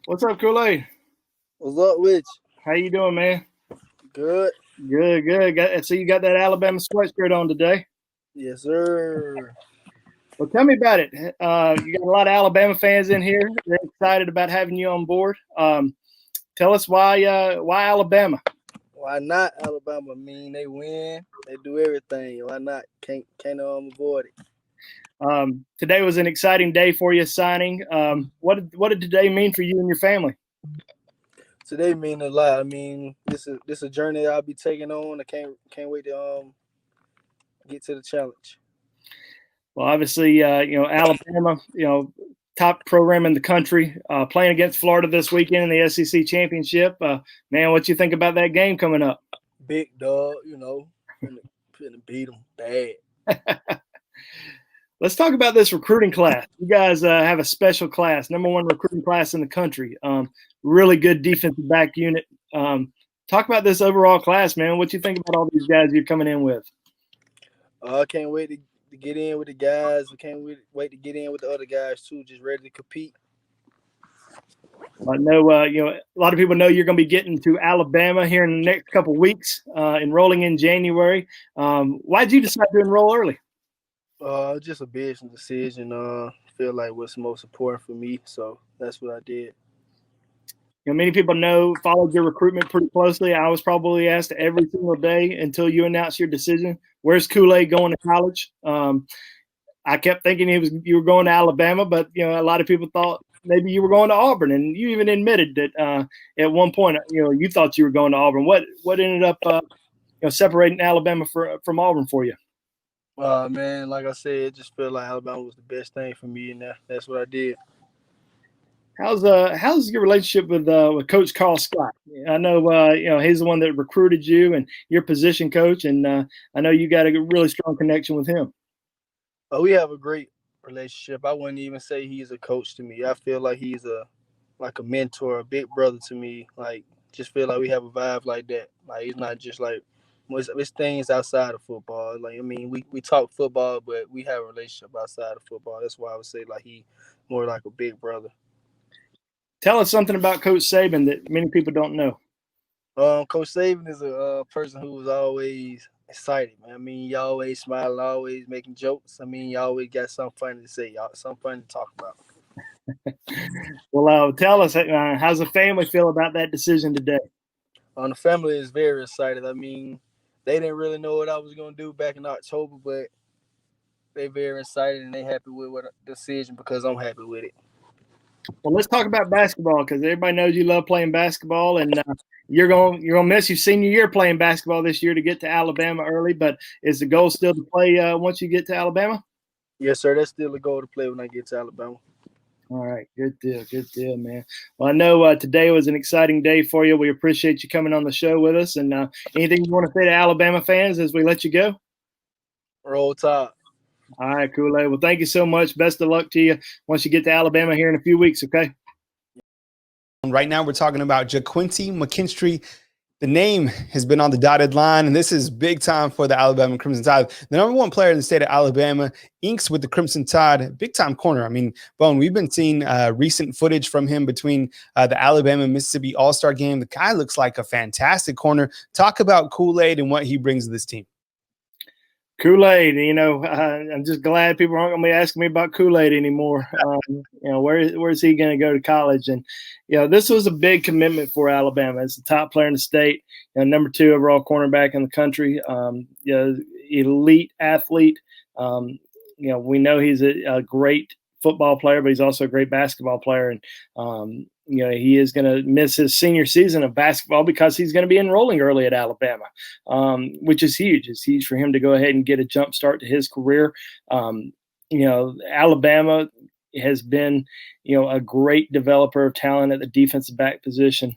What's up, Kool-Aid? What's up with How you doing, man? you? Good? Good, good. So you got that Alabama sweatshirt on today. Yes, sir. Well, tell me about it. You got a lot of Alabama fans in here. They're excited about having you on board. Tell us why Alabama? Why not Alabama? I mean, they win. They do everything. Why not? Can't avoid it. Today was an exciting day for you signing. What did today mean for you and your family? Today mean a lot. I mean, this a journey I'll be taking on. I can't wait to get to the challenge. Well, obviously, Alabama, top program in the country, playing against Florida this weekend in the SEC championship. Man, what you think about that game coming up? Big dog, finna beat them bad. Let's talk about this recruiting class. You guys have a special class, number one recruiting class in the country. Really good defensive back unit. Talk about this overall class, man. What you think about all these guys you're coming in with? I can't wait to get in with the guys. I can't wait to get in with the other guys too. Just ready to compete. I know, a lot of people know you're going to be getting to Alabama here in the next couple of weeks, enrolling in January. Why'd you decide to enroll early? Just a business decision. Feel like what's most important for me, so that's what I did. Many people followed your recruitment pretty closely. I was probably asked every single day until you announced your decision. Where's Kool-Aid going to college? I kept thinking you were going to Alabama, but a lot of people thought maybe you were going to Auburn, and you even admitted that at one point you thought you were going to Auburn. What ended up separating Alabama from Auburn for you? Man, like I said, it just felt like Alabama was the best thing for me, and that's what I did. How's your relationship with Coach Carl Scott? I know he's the one that recruited you and your position coach, and I know you got a really strong connection with him. We have a great relationship. I wouldn't even say he's a coach to me. I feel like he's like a mentor, a big brother to me. Like, just feel like we have a vibe like that. Like, he's not just like it's things outside of football. Like, I mean, we talk football, but we have a relationship outside of football. That's why I would say like he more like a big brother. Tell us something about Coach Saban that many people don't know. Coach Saban is a person who was always excited, man. I mean, you always smiling, always making jokes. I mean, you always got something funny to say, y'all, something funny to talk about. Well, tell us, how's the family feel about that decision today? The family is very excited. I mean, they didn't really know what I was gonna do back in October, but they very excited and they happy with what the decision because I'm happy with it. Well, let's talk about basketball because everybody knows you love playing basketball, and you're gonna miss your senior year playing basketball this year to get to Alabama early. But is the goal still to play once you get to Alabama? Yes, sir. That's still a goal to play when I get to Alabama. All right, good deal, man. Well, I know today was an exciting day for you. We appreciate you coming on the show with us. And anything you want to say to Alabama fans as we let you go? Roll Tide. All right, Kool-Aid. Well, thank you so much. Best of luck to you once you get to Alabama here in a few weeks, okay? Right now, we're talking about JaQuincy McKinstry. The name has been on the dotted line, and this is big time for the Alabama Crimson Tide. The number one player in the state of Alabama, inks with the Crimson Tide, big time corner. I mean, Bone, we've been seeing recent footage from him between the Alabama-Mississippi All-Star game. The guy looks like a fantastic corner. Talk about Kool-Aid and what he brings to this team. Kool-Aid, I'm just glad people aren't going to be asking me about Kool-Aid anymore. Where's he going to go to college? And, this was a big commitment for Alabama. It's the top player in the state, number 2 overall cornerback in the country, elite athlete. We know he's a great football player, but he's also a great basketball player. And, he is going to miss his senior season of basketball because he's going to be enrolling early at Alabama, which is huge. It's huge for him to go ahead and get a jump start to his career. Alabama has been, a great developer of talent at the defensive back position,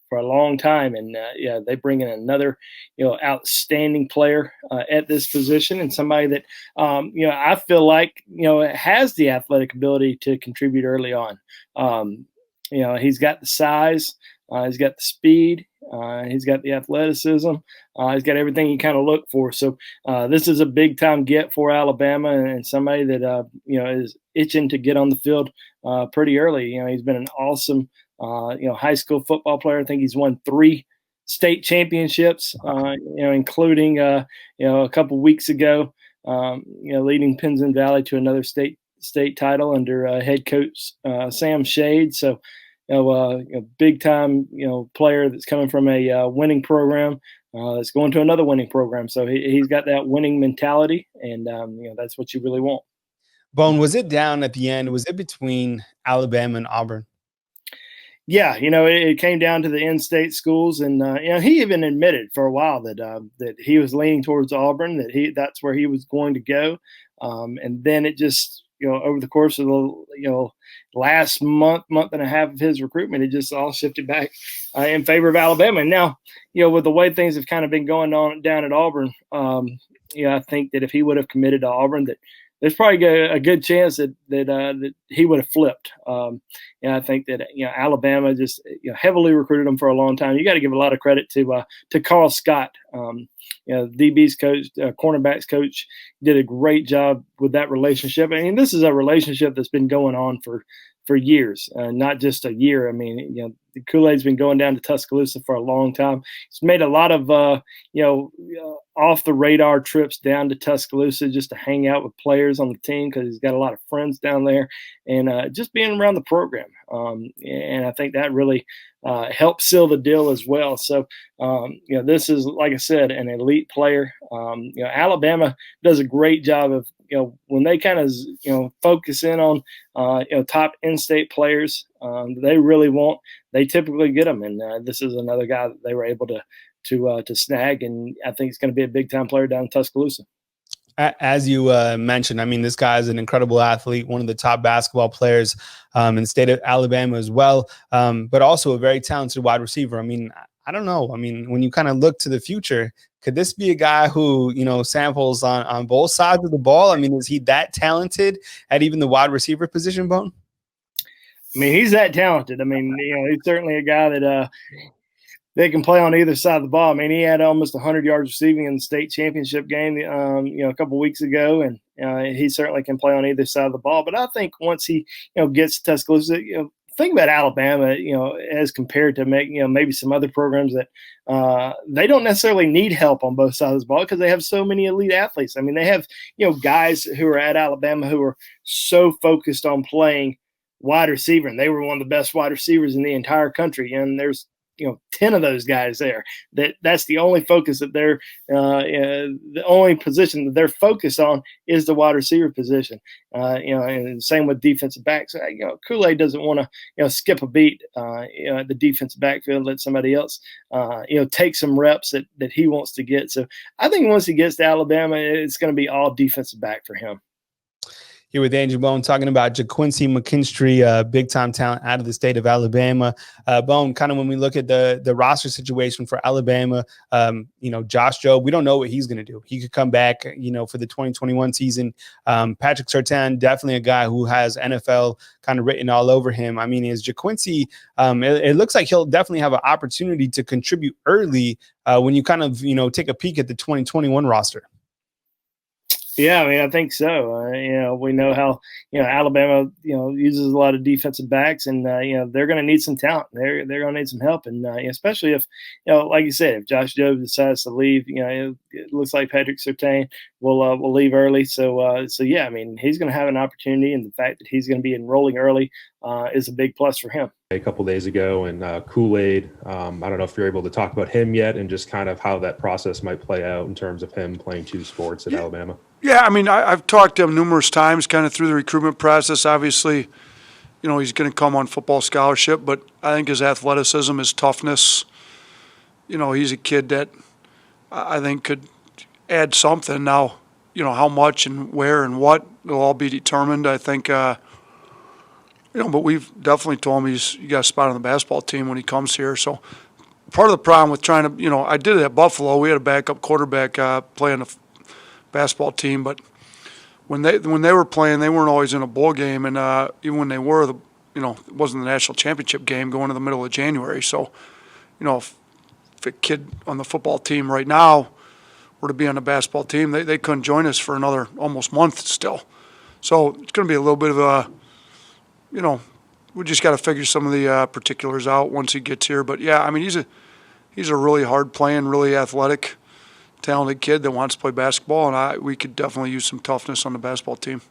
for a long time. And they bring in another, outstanding player at this position and somebody that, I feel like, has the athletic ability to contribute early on. He's got the size, he's got the speed, he's got the athleticism, he's got everything you kind of look for. So this is a big time get for Alabama and somebody that, is itching to get on the field pretty early. He's been an awesome high school football player. I think he's won 3 state championships, including a couple weeks ago, leading Pinson Valley to another state title under head coach Sam Shade. So, a big time player that's coming from a winning program. That's going to another winning program. So he's got that winning mentality, and that's what you really want. Bone, was it down at the end? Was it between Alabama and Auburn? Yeah, it came down to the in-state schools, and he even admitted for a while that that he was leaning towards Auburn, that's where he was going to go, and then it just over the course of the last month and a half of his recruitment, it just all shifted back in favor of Alabama. And now with the way things have kind of been going on down at Auburn, I think that if he would have committed to Auburn, that there's probably a good chance that he would have flipped. I think that Alabama just heavily recruited him for a long time. You got to give a lot of credit to Carl Scott, DB's coach, cornerbacks coach, did a great job with that relationship. I mean, this is a relationship that's been going on for years, not just a year. I mean, the Kool-Aid's been going down to Tuscaloosa for a long time. He's made a lot of, off the radar trips down to Tuscaloosa just to hang out with players on the team because he's got a lot of friends down there, and just being around the program. And I think that really helped seal the deal as well. So, this is, like I said, an elite player. Alabama does a great job of, when they kind of, focus in on, top in-state players, they typically get them. And this is another guy that they were able to snag. And I think he's going to be a big time player down in Tuscaloosa. As you mentioned, I mean, this guy is an incredible athlete, one of the top basketball players in the state of Alabama as well, but also a very talented wide receiver. I mean, I don't know. I mean, when you kind of look to the future, could this be a guy who, samples on both sides of the ball? I mean, is he that talented at even the wide receiver position, Bone? I mean, he's that talented. I mean, he's certainly a guy that they can play on either side of the ball. I mean, he had almost 100 yards receiving in the state championship game, a couple of weeks ago, and he certainly can play on either side of the ball. But I think once he, gets to Tuscaloosa, think about Alabama, as compared to maybe some other programs that they don't necessarily need help on both sides of the ball because they have so many elite athletes. I mean, they have, guys who are at Alabama who are so focused on playing wide receiver, and they were one of the best wide receivers in the entire country. And there's 10 of those guys there. That's the only focus that they're the only position that they're focused on is the wide receiver position. And same with defensive backs. Kool-Aid doesn't want to skip a beat at the defensive backfield, let somebody else take some reps that he wants to get. So I think once he gets to Alabama, it's going to be all defensive back for him. Here with Andrew Bone talking about JaQuincy McKinstry, big-time talent out of the state of Alabama. Bone, kind of when we look at the roster situation for Alabama, Josh Jobe, we don't know what he's going to do. He could come back, for the 2021 season. Patrick Surtain, definitely a guy who has NFL kind of written all over him. I mean, is JaQuincy, it looks like he'll definitely have an opportunity to contribute early when you kind of, take a peek at the 2021 roster. Yeah, I mean, I think so. We know how Alabama uses a lot of defensive backs, and they're going to need some talent. They're going to need some help, and especially if like you said, if Josh Jobe decides to leave, it looks like Patrick Surtain will leave early. So yeah, I mean, he's going to have an opportunity, and the fact that he's going to be enrolling early is a big plus for him. A couple days ago, and Kool-Aid. I don't know if you're able to talk about him yet, and just kind of how that process might play out in terms of him playing 2 sports at Alabama. Yeah, I mean, I've talked to him numerous times kind of through the recruitment process. Obviously, he's going to come on football scholarship, but I think his athleticism, his toughness, he's a kid that I think could add something. Now, how much and where and what will all be determined. I think, but we've definitely told him you got a spot on the basketball team when he comes here. So part of the problem with trying to, I did it at Buffalo. We had a backup quarterback playing the basketball team, but when they were playing, they weren't always in a bowl game, and even when they were, it wasn't the national championship game going to the middle of January. So, if a kid on the football team right now were to be on the basketball team, they couldn't join us for another almost month still. So it's going to be a little bit of a you know, we just got to figure some of the particulars out once he gets here. But yeah, I mean, he's a really hard playing, really athletic, talented kid that wants to play basketball, and we could definitely use some toughness on the basketball team.